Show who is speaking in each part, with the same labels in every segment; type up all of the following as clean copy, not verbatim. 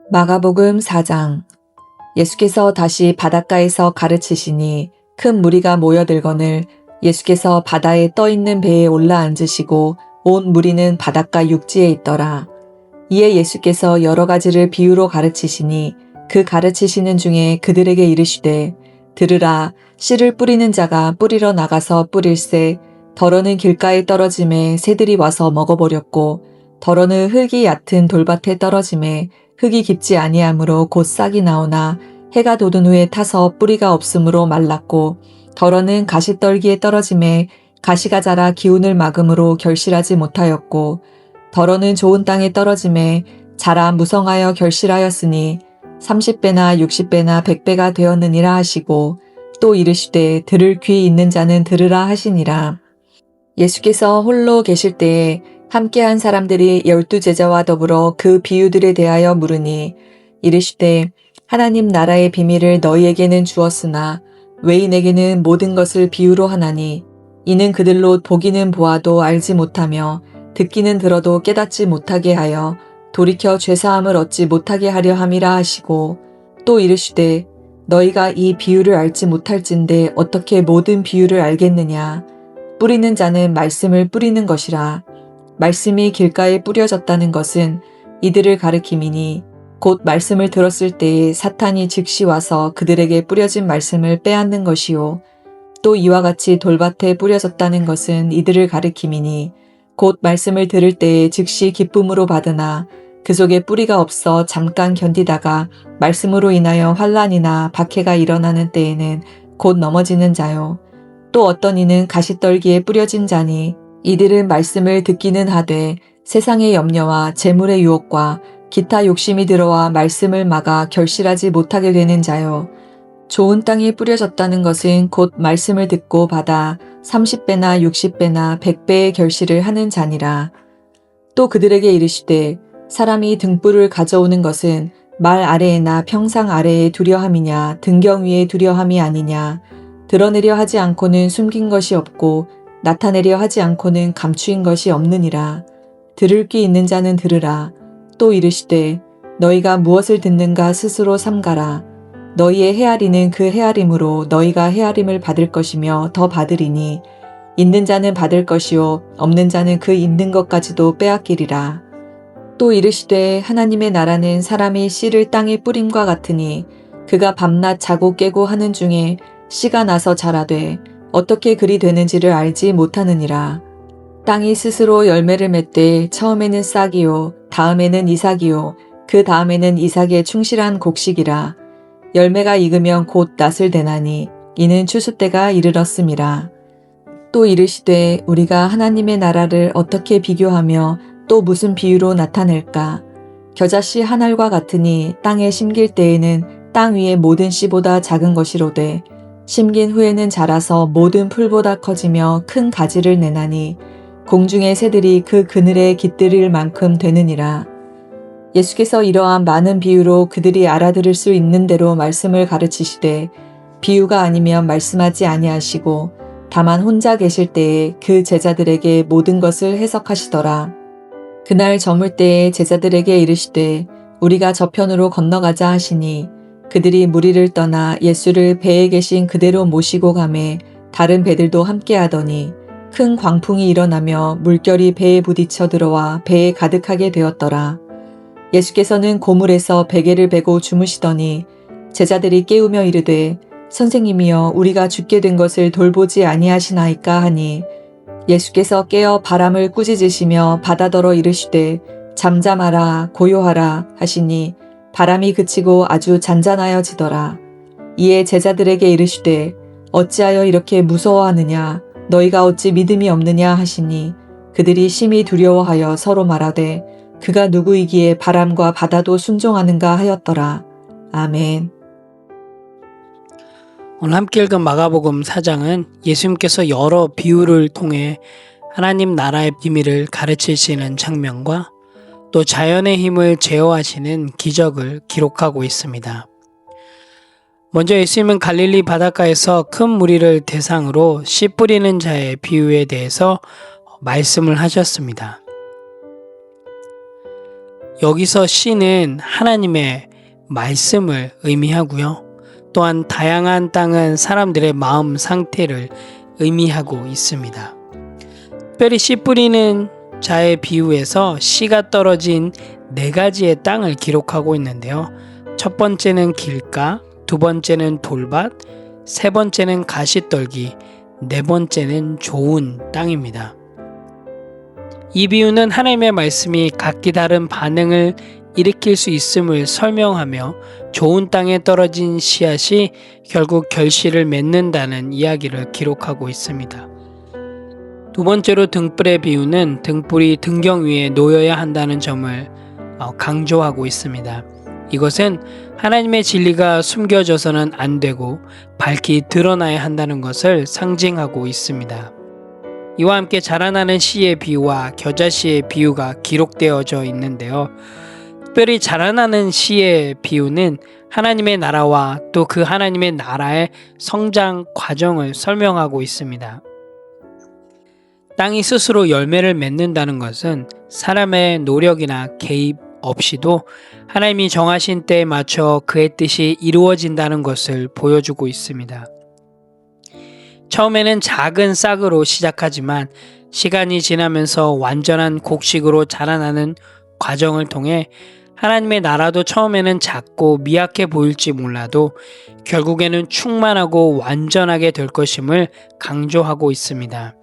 Speaker 1: 마가복음 4장. 예수께서 다시 바닷가에서 가르치시니 큰 무리가 모여들거늘 예수께서 바다에 떠있는 배에 올라앉으시고 온 무리는 바닷가 육지에 있더라. 이에 예수께서 여러 가지를 비유로 가르치시니 그 가르치시는 중에 그들에게 이르시되 들으라. 씨를 뿌리는 자가 뿌리러 나가서 뿌릴새 덜어는 길가에 떨어짐에 새들이 와서 먹어버렸고 덜어는 흙이 얕은 돌밭에 떨어짐에 흙이 깊지 아니하므로 곧 싹이 나오나 해가 돋은 후에 타서 뿌리가 없으므로 말랐고 덜어는 가시떨기에 떨어짐에 가시가 자라 기운을 막음으로 결실하지 못하였고 덜어는 좋은 땅에 떨어짐에 자라 무성하여 결실하였으니 30배나 60배나 100배가 되었느니라 하시고 또 이르시되 들을 귀 있는 자는 들으라 하시니라. 예수께서 홀로 계실 때에 함께한 사람들이 12제자와 더불어 그 비유들에 대하여 물으니 이르시되 하나님 나라의 비밀을 너희에게는 주었으나 외인에게는 모든 것을 비유로 하나니 이는 그들로 보기는 보아도 알지 못하며 듣기는 들어도 깨닫지 못하게 하여 돌이켜 죄사함을 얻지 못하게 하려 함이라 하시고 또 이르시되 너희가 이 비유를 알지 못할진대 어떻게 모든 비유를 알겠느냐. 뿌리는 자는 말씀을 뿌리는 것이라. 말씀이 길가에 뿌려졌다는 것은 이들을 가리킴이니 곧 말씀을 들었을 때에 사탄이 즉시 와서 그들에게 뿌려진 말씀을 빼앗는 것이요. 또 이와 같이 돌밭에 뿌려졌다는 것은 이들을 가리킴이니 곧 말씀을 들을 때에 즉시 기쁨으로 받으나 그 속에 뿌리가 없어 잠깐 견디다가 말씀으로 인하여 환난이나 박해가 일어나는 때에는 곧 넘어지는 자요. 또 어떤 이는 가시떨기에 뿌려진 자니 이들은 말씀을 듣기는 하되 세상의 염려와 재물의 유혹과 기타 욕심이 들어와 말씀을 막아 결실하지 못하게 되는 자요. 좋은 땅에 뿌려졌다는 것은 곧 말씀을 듣고 받아 30배나 60배나 100배의 결실을 하는 자니라. 또 그들에게 이르시되 사람이 등불을 가져오는 것은 말 아래에나 평상 아래에 두려함이냐 등경 위에 두려함이 아니냐. 드러내려 하지 않고는 숨긴 것이 없고 나타내려 하지 않고는 감추인 것이 없느니라. 들을 귀 있는 자는 들으라. 또 이르시되 너희가 무엇을 듣는가 스스로 삼가라. 너희의 헤아리는 그 헤아림으로 너희가 헤아림을 받을 것이며 더 받으리니 있는 자는 받을 것이요 없는 자는 그 있는 것까지도 빼앗기리라. 또 이르시되 하나님의 나라는 사람이 씨를 땅에 뿌림과 같으니 그가 밤낮 자고 깨고 하는 중에 씨가 나서 자라되 어떻게 그리 되는지를 알지 못하느니라. 땅이 스스로 열매를 맺되 처음에는 싹이요 다음에는 이삭이요 그 다음에는 이삭의 충실한 곡식이라. 열매가 익으면 곧 낫을 대나니 이는 추수 때가 이르렀음이라. 또 이르시되 우리가 하나님의 나라를 어떻게 비교하며 또 무슨 비유로 나타낼까. 겨자씨 한 알과 같으니 땅에 심길 때에는 땅 위의 모든 씨보다 작은 것이로되 심긴 후에는 자라서 모든 풀보다 커지며 큰 가지를 내나니 공중의 새들이 그 그늘에 깃들일 만큼 되느니라. 예수께서 이러한 많은 비유로 그들이 알아들을 수 있는 대로 말씀을 가르치시되 비유가 아니면 말씀하지 아니하시고 다만 혼자 계실 때에 그 제자들에게 모든 것을 해석하시더라. 그날 저물 때에 제자들에게 이르시되 우리가 저편으로 건너가자 하시니 그들이 무리를 떠나 예수를 배에 계신 그대로 모시고 가매 다른 배들도 함께하더니 큰 광풍이 일어나며 물결이 배에 부딪혀 들어와 배에 가득하게 되었더라. 예수께서는 고물에서 베개를 베고 주무시더니 제자들이 깨우며 이르되 선생님이여 우리가 죽게 된 것을 돌보지 아니하시나이까 하니 예수께서 깨어 바람을 꾸짖으시며 바다더러 이르시되 잠잠하라 고요하라 하시니 바람이 그치고 아주 잔잔하여지더라. 이에 제자들에게 이르시되 어찌하여 이렇게 무서워하느냐 너희가 어찌 믿음이 없느냐 하시니 그들이 심히 두려워하여 서로 말하되 그가 누구이기에 바람과 바다도 순종하는가 하였더라. 아멘.
Speaker 2: 오늘 함께 읽은 마가복음 4장은 예수님께서 여러 비유를 통해 하나님 나라의 비밀을 가르치시는 장면과 또 자연의 힘을 제어하시는 기적을 기록하고 있습니다. 먼저 예수님은 갈릴리 바닷가에서 큰 무리를 대상으로 씨 뿌리는 자의 비유에 대해서 말씀을 하셨습니다. 여기서 씨는 하나님의 말씀을 의미하고요. 또한 다양한 땅은 사람들의 마음 상태를 의미하고 있습니다. 특별히 씨 뿌리는 자의 비유에서 씨가 떨어진 4가지의 땅을 기록하고 있는데요. 첫 번째는 길가, 두 번째는 돌밭, 세 번째는 가시떨기, 네 번째는 좋은 땅입니다. 이 비유는 하나님의 말씀이 각기 다른 반응을 일으킬 수 있음을 설명하며 좋은 땅에 떨어진 씨앗이 결국 결실을 맺는다는 이야기를 기록하고 있습니다. 두 번째로 등불의 비유는 등불이 등경 위에 놓여야 한다는 점을 강조하고 있습니다. 이것은 하나님의 진리가 숨겨져서는 안 되고 밝히 드러나야 한다는 것을 상징하고 있습니다. 이와 함께 자라나는 씨의 비유와 겨자씨의 비유가 기록되어져 있는데요. 특별히 자라나는 씨의 비유는 하나님의 나라와 또 그 하나님의 나라의 성장 과정을 설명하고 있습니다. 땅이 스스로 열매를 맺는다는 것은 사람의 노력이나 개입 없이도 하나님이 정하신 때에 맞춰 그의 뜻이 이루어진다는 것을 보여주고 있습니다. 처음에는 작은 싹으로 시작하지만 시간이 지나면서 완전한 곡식으로 자라나는 과정을 통해 하나님의 나라도 처음에는 작고 미약해 보일지 몰라도 결국에는 충만하고 완전하게 될 것임을 강조하고 있습니다.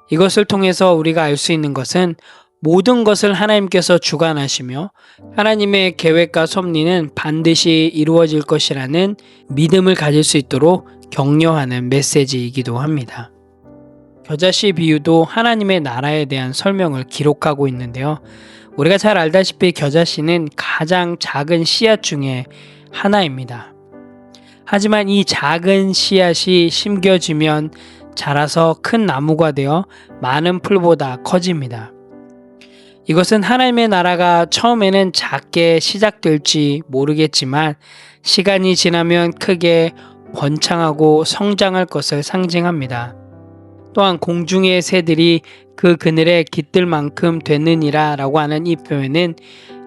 Speaker 2: 이것을 통해서 우리가 알 수 있는 것은 모든 것을 하나님께서 주관하시며 하나님의 계획과 섭리는 반드시 이루어질 것이라는 믿음을 가질 수 있도록 격려하는 메시지이기도 합니다. 겨자씨 비유도 하나님의 나라에 대한 설명을 기록하고 있는데요. 우리가 잘 알다시피 겨자씨는 가장 작은 씨앗 중에 하나입니다. 하지만 이 작은 씨앗이 심겨지면 자라서 큰 나무가 되어 많은 풀보다 커집니다. 이것은 하나님의 나라가 처음에는 작게 시작될지 모르겠지만 시간이 지나면 크게 번창하고 성장할 것을 상징합니다. 또한 공중의 새들이 그 그늘에 깃들 만큼 되느니라 라고 하는 이 표현은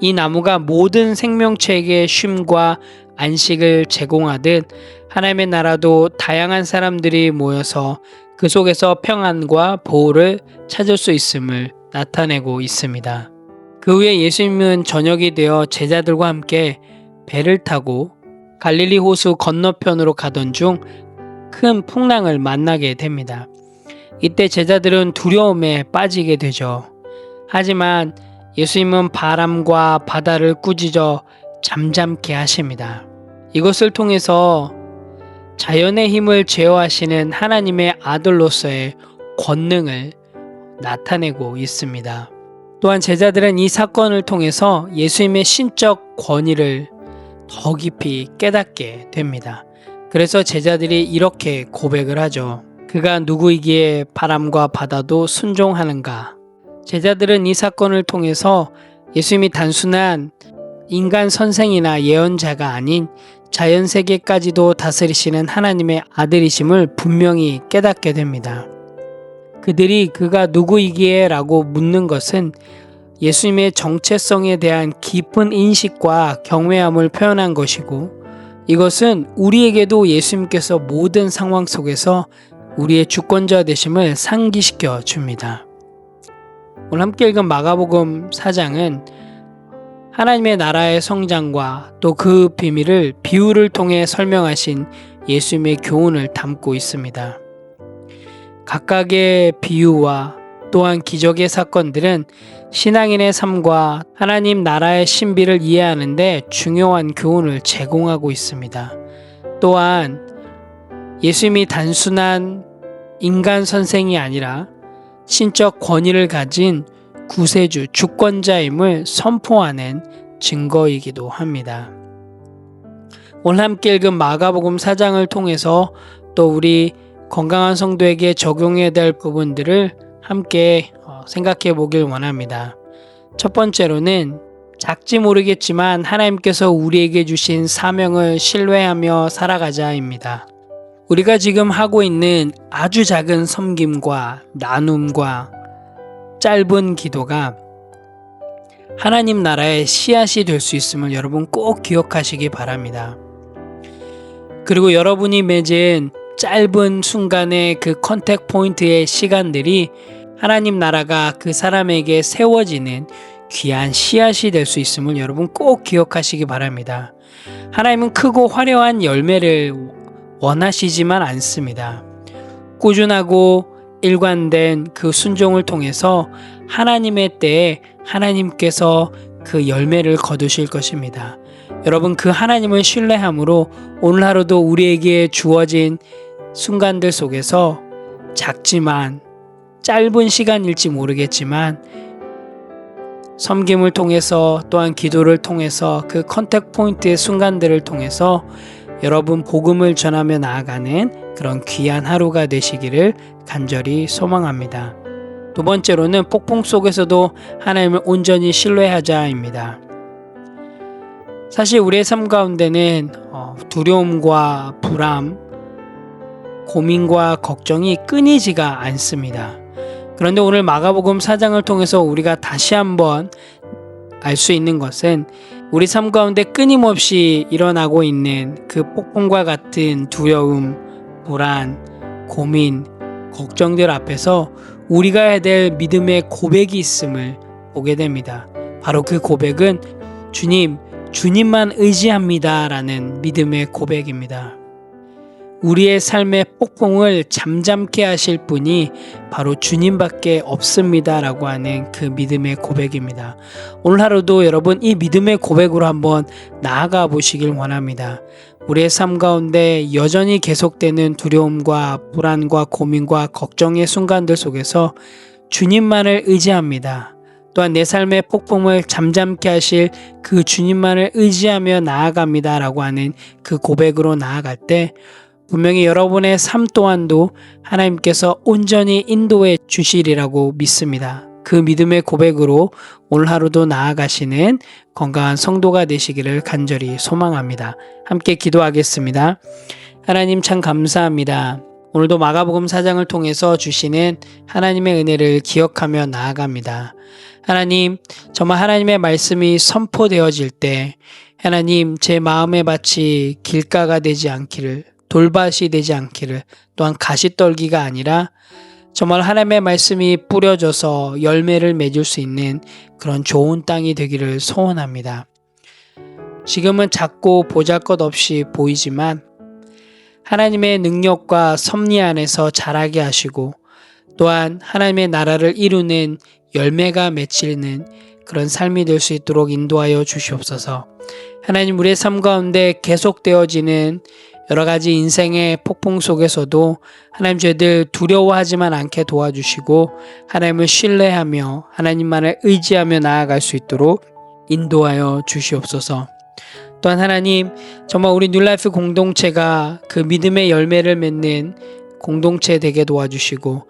Speaker 2: 이 나무가 모든 생명체에게 쉼과 안식을 제공하듯 하나님의 나라도 다양한 사람들이 모여서 그 속에서 평안과 보호를 찾을 수 있음을 나타내고 있습니다. 그 후에 예수님은 저녁이 되어 제자들과 함께 배를 타고 갈릴리 호수 건너편으로 가던 중 큰 풍랑을 만나게 됩니다. 이때 제자들은 두려움에 빠지게 되죠. 하지만 예수님은 바람과 바다를 꾸짖어 잠잠케 하십니다. 이것을 통해서 자연의 힘을 제어하시는 하나님의 아들로서의 권능을 나타내고 있습니다. 또한 제자들은 이 사건을 통해서 예수님의 신적 권위를 더 깊이 깨닫게 됩니다. 그래서 제자들이 이렇게 고백을 하죠. 그가 누구이기에 바람과 바다도 순종하는가? 제자들은 이 사건을 통해서 예수님이 단순한 인간 선생이나 예언자가 아닌 자연 세계까지도 다스리시는 하나님의 아들이심을 분명히 깨닫게 됩니다. 그들이 그가 누구이기에 라고 묻는 것은 예수님의 정체성에 대한 깊은 인식과 경외함을 표현한 것이고 이것은 우리에게도 예수님께서 모든 상황 속에서 우리의 주권자 되심을 상기시켜 줍니다. 오늘 함께 읽은 마가복음 4장은 하나님의 나라의 성장과 또 그 비밀을 비유를 통해 설명하신 예수님의 교훈을 담고 있습니다. 각각의 비유와 또한 기적의 사건들은 신앙인의 삶과 하나님 나라의 신비를 이해하는 데 중요한 교훈을 제공하고 있습니다. 또한 예수님이 단순한 인간 선생이 아니라 신적 권위를 가진 구세주, 주권자임을 선포하는 증거이기도 합니다. 오늘 함께 읽은 마가복음 4장을 통해서 또 우리 건강한 성도에게 적용해야 될 부분들을 함께 생각해 보길 원합니다. 첫 번째로는 작지 모르겠지만 하나님께서 우리에게 주신 사명을 신뢰하며 살아가자입니다. 우리가 지금 하고 있는 아주 작은 섬김과 나눔과 짧은 기도가 하나님 나라의 씨앗이 될 수 있음을 여러분 꼭 기억하시기 바랍니다. 그리고 여러분이 맺은 짧은 순간의 그 컨택 포인트의 시간들이 하나님 나라가 그 사람에게 세워지는 귀한 씨앗이 될 수 있음을 여러분 꼭 기억하시기 바랍니다. 하나님은 크고 화려한 열매를 원하시지만 않습니다. 꾸준하고 일관된 그 순종을 통해서 하나님의 때에 하나님께서 그 열매를 거두실 것입니다. 여러분, 그 하나님을 신뢰함으로 오늘 하루도 우리에게 주어진 순간들 속에서 작지만 짧은 시간일지 모르겠지만 섬김을 통해서 또한 기도를 통해서 그 컨택 포인트의 순간들을 통해서 여러분 복음을 전하며 나아가는 그런 귀한 하루가 되시기를 간절히 소망합니다. 두 번째로는 폭풍 속에서도 하나님을 온전히 신뢰하자입니다. 사실 우리의 삶 가운데는 두려움과 불안, 고민과 걱정이 끊이지가 않습니다. 그런데 오늘 마가복음 4장을 통해서 우리가 다시 한번 알 수 있는 것은 우리 삶 가운데 끊임없이 일어나고 있는 그 폭풍과 같은 두려움, 불안, 고민, 걱정들 앞에서 우리가 해야 될 믿음의 고백이 있음을 보게 됩니다. 바로 그 고백은 주님만 의지합니다 라는 믿음의 고백입니다. 우리의 삶의 폭풍을 잠잠케 하실 분이 바로 주님밖에 없습니다 라고 하는 그 믿음의 고백입니다. 오늘 하루도 여러분 이 믿음의 고백으로 한번 나아가 보시길 원합니다. 우리의 삶 가운데 여전히 계속되는 두려움과 불안과 고민과 걱정의 순간들 속에서 주님만을 의지합니다. 또한 내 삶의 폭풍을 잠잠케 하실 그 주님만을 의지하며 나아갑니다 라고 하는 그 고백으로 나아갈 때 분명히 여러분의 삶 또한도 하나님께서 온전히 인도해 주시리라고 믿습니다. 그 믿음의 고백으로 오늘 하루도 나아가시는 건강한 성도가 되시기를 간절히 소망합니다. 함께 기도하겠습니다. 하나님 참 감사합니다. 오늘도 마가복음 4장을 통해서 주시는 하나님의 은혜를 기억하며 나아갑니다. 하나님, 정말 하나님의 말씀이 선포되어질 때 하나님 제 마음의 밭이 길가가 되지 않기를, 돌밭이 되지 않기를, 또한 가시떨기가 아니라 정말 하나님의 말씀이 뿌려져서 열매를 맺을 수 있는 그런 좋은 땅이 되기를 소원합니다. 지금은 작고 보잘것없이 보이지만 하나님의 능력과 섭리 안에서 자라게 하시고 또한 하나님의 나라를 이루는 열매가 맺히는 그런 삶이 될 수 있도록 인도하여 주시옵소서. 하나님, 우리의 삶 가운데 계속되어지는 여러 가지 인생의 폭풍 속에서도 하나님 저희들 두려워하지만 않게 도와주시고 하나님을 신뢰하며 하나님만을 의지하며 나아갈 수 있도록 인도하여 주시옵소서. 또한 하나님, 정말 우리 뉴라이프 공동체가 그 믿음의 열매를 맺는 공동체 되게 도와주시고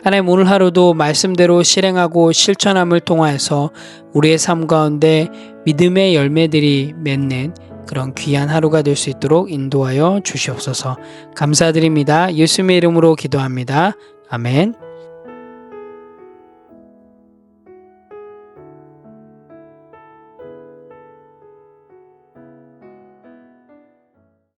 Speaker 2: 하나님, 오늘 하루도 말씀대로 실행하고 실천함을 통하여서 우리의 삶 가운데 믿음의 열매들이 맺는 그런 귀한 하루가 될 수 있도록 인도하여 주시옵소서. 감사드립니다. 예수님의 이름으로 기도합니다. 아멘.